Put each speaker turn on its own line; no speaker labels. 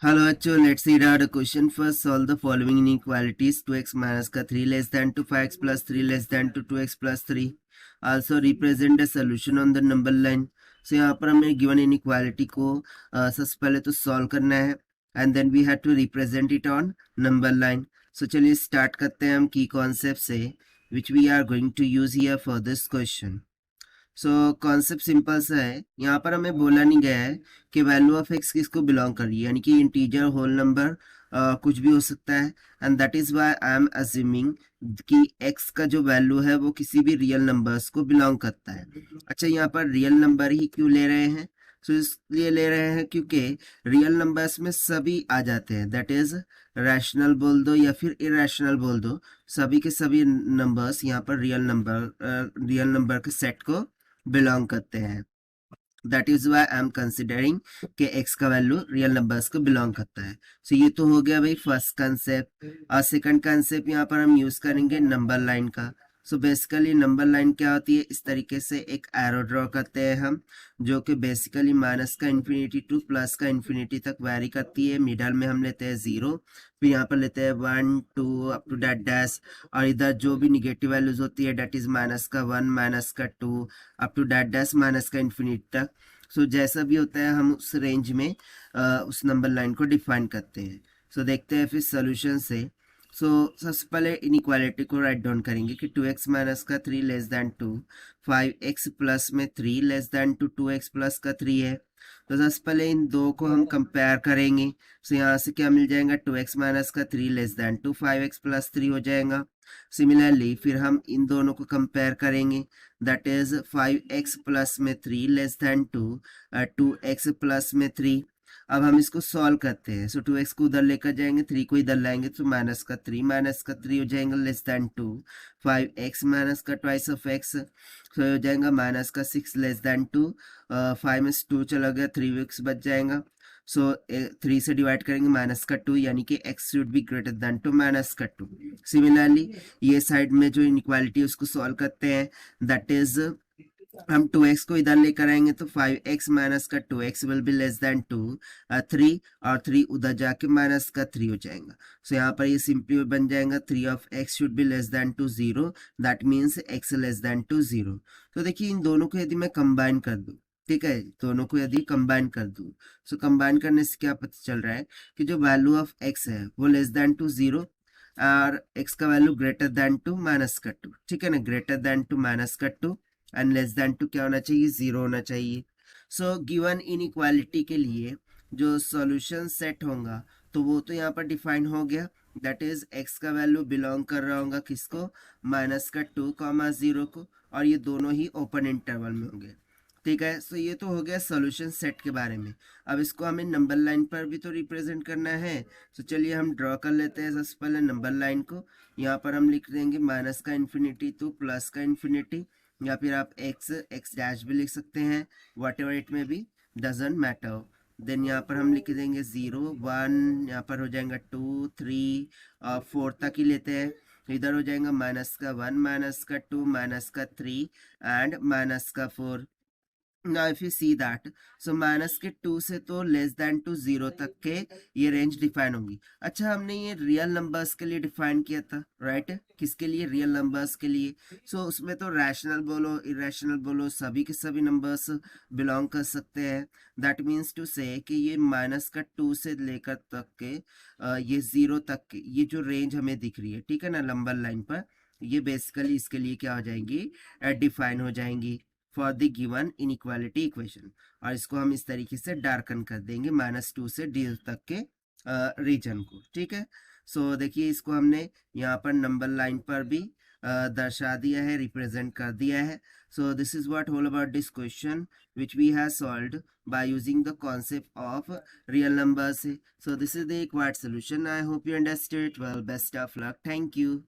Hello, Acho. Let's read out the question first. Solve the following inequalities. 2x minus का 3 less than to 5x plus 3 less than to 2x plus 3. Also represent the solution on the number line. So यहाँ पर हमें given inequality को सबसे पहले तो solve करना है and then we have to represent it on number line. So चलिए start करते हैं हम key concept से which we are going to use here for this question. So concept simple सा है। यहाँ पर हमें बोला नहीं गया है कि वैल्यू ऑफ एक्स किसको बिलोंग कर रही है, यानी कि इंटीजर होल नंबर कुछ भी हो सकता है। And that is why I am assuming कि एक्स का जो वैल्यू है वो किसी भी रियल नंबर्स को बिलोंग करता है। अच्छा, यहाँ पर रियल नंबर ही क्यों ले रहे हैं? सो इसलिए ले रहे हैं क्योंकि रियल नंबर्स में सभी आ जाते हैं, दैट इज रैशनल बोल दो या फिर इरेशनल बोल दो, सभी के सभी नंबर्स यहाँ पर रियल नंबर के सेट को बिलोंग करते हैं। That is why I am considering कि एक्स का वैल्यू रियल नंबर्स को बिलोंग करता है। सो ये तो हो गया भाई फर्स्ट कंसेप्ट। और सेकंड कंसेप्ट यहाँ पर हम यूज करेंगे नंबर लाइन का। सो बेसिकली नंबर लाइन क्या होती है, इस तरीके से एक एरो ड्रॉ करते हैं हम, जो कि बेसिकली माइनस का इन्फिनिटी टू प्लस का इन्फिनिटी तक वैरी करती है। मिडल में हम लेते हैं 0, फिर यहाँ पर लेते हैं 1 2 अप टू दैट डैश, और इधर जो भी निगेटिव वैल्यूज होती है डेट इज माइनस का 1 माइनस का 2 up to that dash minus का इन्फिनिटी तक। सो जैसा भी होता है हम उस रेंज में उस नंबर लाइन को डिफाइन करते हैं। सो देखते हैं फिर सोल्यूशन से। सो सबसे पहले इनइक्वालिटी को राइट डाउन करेंगे कि 2x माइनस का 3 लेस दैन 2, 5x प्लस में 3 less than to 2x plus का 3 है। तो सबसे पहले इन दो को हम कंपेयर करेंगे। सो यहाँ से क्या मिल जाएगा, 2x माइनस का 3 less than to 5x plus 3 हो जाएगा। सिमिलरली फिर हम इन दोनों को कंपेयर करेंगे, दैट इज 5x प्लस में 3 लेस दैन 2, 2x प्लस में 3। अब हम इसको सॉल्व करते हैं। सो 2x को उधर लेकर जाएंगे, 3 को इधर लाएंगे तो माइनस का 3 हो जाएगा लेस दैन 2। 5x माइनस का ट्वाइस ऑफ x तो हो जाएगा माइनस का 6 लेस दैन 2। 5 में 2 चला गया, 3x बच जाएगा। सो 3 से डिवाइड करेंगे माइनस का 2, यानी कि x should be greater than to minus का 2। सिमिलरली ये साइड में जो इनइक्वालिटी उसको सॉल्व करते हैं, दैट इज हम 2x को इधर लेकर आएंगे तो 5x माइनस का 2x will be less then 2, 3 और 3 उधर जाके माइनस का 3 हो जाएगा। सो यहाँ पर ये सिंपली बन जाएगा 3 of x should be less than to 0, that means x less than to 0। तो देखिए इन दोनों को यदि मैं कंबाइन कर दूं, ठीक है, दोनों को यदि कंबाइन कर दूं, सो कंबाइन करने से क्या पता चल रहा है कि जो वैल्यू ऑफ x है वो लेस देन टू 0 और x का value greater than to minus का 2, ठीक है ना, ग्रेटर देन टू माइनस का 2 एंड लेस देन टू क्या होना चाहिए, 0 होना चाहिए। सो गिवन इनइक्वालिटी के लिए जो सॉल्यूशन सेट होगा तो वो तो यहाँ पर डिफाइन हो गया, दैट इज x का वैल्यू बिलोंग कर रहा होगा किसको, माइनस का 2, 0 को, और ये दोनों ही ओपन इंटरवल में होंगे, ठीक है। सो ये तो हो गया सॉल्यूशन सेट के बारे में। अब इसको हमें नंबर लाइन पर भी तो रिप्रेजेंट करना है। तो चलिए हम ड्रॉ कर लेते हैं सबसे पहले नंबर लाइन को। यहाँ पर हम लिख देंगे माइनस का इन्फिनिटी टू प्लस का इन्फिनिटी, या फिर आप एक्स डैश भी लिख सकते हैं, वट एवर इट में बी, डजेंट मैटर। देन यहाँ पर हम लिख देंगे 0 1, यहाँ पर हो जाएगा 2 3 और 4 तक ही लेते हैं। इधर हो जाएगा माइनस का 1 माइनस का 2 माइनस का 3 एंड माइनस का 4। now if you see that, so minus के 2 से तो लेस देन टू 0 तक के ये रेंज डिफाइन होंगी। अच्छा, हमने ये रियल नंबर्स के लिए डिफाइन किया था, राइट, किसके लिए, रियल नंबर्स के लिए। सो उसमें तो रैशनल बोलो इरेशनल बोलो सभी के सभी नंबर्स बिलोंग कर सकते हैं। दैट मीन्स टू से कि ये माइनस का 2 से लेकर तक के ये 0 तक के ये जो रेंज हमें दिख रही है, ठीक है ना, नंबर लाइन पर, ये बेसिकली इसके लिए क्या हो जाएंगी, डिफाइन हो जाएंगी for the given inequality equation. और इसको हम इस तरीके से डार्कन कर देंगे -2 से d तक के रीजन को, ठीक है। सो देखिए इसको हमने यहाँ पर नंबर लाइन पर भी दर्शा दिया है, रिप्रेजेंट कर दिया है। So this is what all about this question which we have solved by using the concept of real numbers. So this is the required solution. I hope you understood it well. Best of luck. Thank you.